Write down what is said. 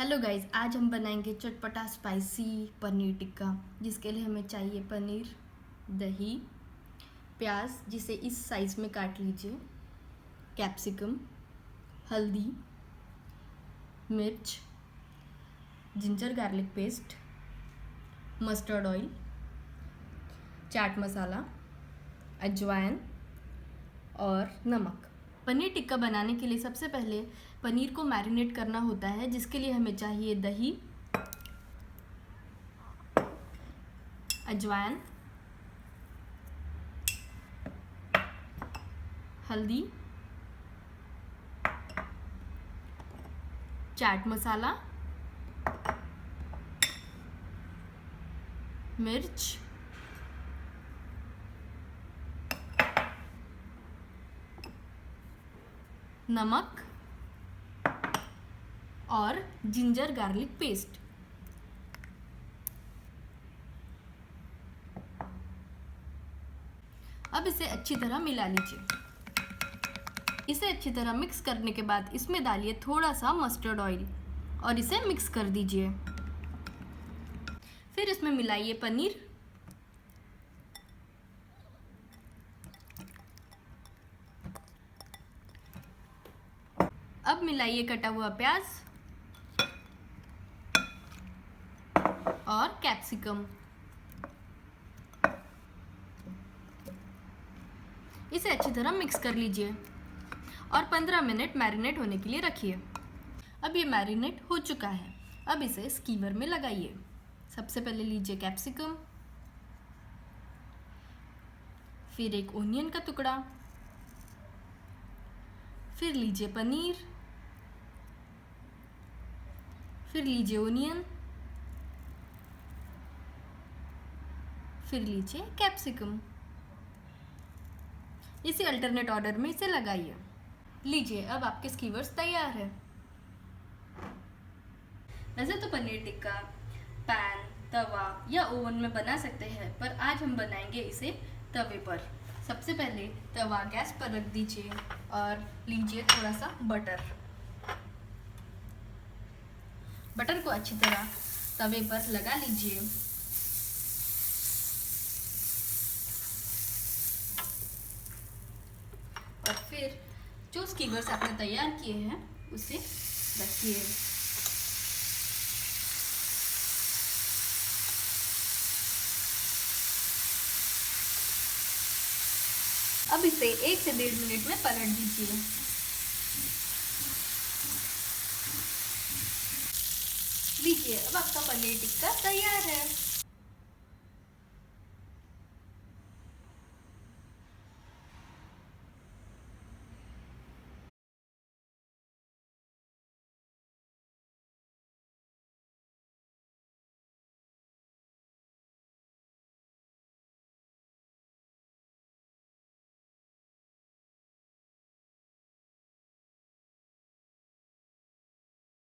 Hello guys, आज हम बनाएंगे चटपटा स्पाइसी पनीर टिक्का। जिसके लिए हमें चाहिए पनीर, दही, प्याज जिसे इस साइज़ में काट लीजिए, कैप्सिकम, हल्दी, मिर्च, ginger garlic paste, mustard oil, chaat masala, अजवाइन और नमक। पनीर टिक्का बनाने के लिए सबसे पहले पनीर को मैरिनेट करना होता है, जिसके लिए हमें चाहिए दही, अजवाइन, हल्दी, चाट मसाला, मिर्च, नमक और जिंजर गार्लिक पेस्ट। अब इसे अच्छी तरह मिला लीजिए। इसे अच्छी तरह मिक्स करने के बाद इसमें डालिए थोड़ा सा मस्टर्ड ऑयल और इसे मिक्स कर दीजिए। फिर इसमें मिलाइए पनीर, अब मिलाइए कटा हुआ प्याज और कैप्सिकम। इसे अच्छी तरह मिक्स कर लीजिए और 15 मिनट मैरिनेट होने के लिए रखिए। अब ये मैरिनेट हो चुका है। अब इसे स्कीवर में लगाइए। सबसे पहले लीजिए कैप्सिकम, फिर एक ओनियन का टुकड़ा, फिर लीजिए पनीर, फिर लीजिए ओनियन, फिर लीजिए कैप्सिकम। इसी अल्टरनेट ऑर्डर में इसे लगाइए। लीजिए, अब आपके स्कीवर्स तैयार है। वैसे तो पनीर टिक्का पैन, तवा या ओवन में बना सकते हैं, पर आज हम बनाएंगे इसे तवे पर। सबसे पहले तवा गैस पर रख दीजिए और लीजिए थोड़ा सा बटर। बटर को अच्छी तरह तवे पर लगा लीजिए। और फिर जो स्कीवर्स आपने तैयार किए हैं उसे रखिए। अब इसे 1 से 1.5 मिनट में पलट दीजिए। लीजिए, अब आपका पनीर टिक्का तैयार है।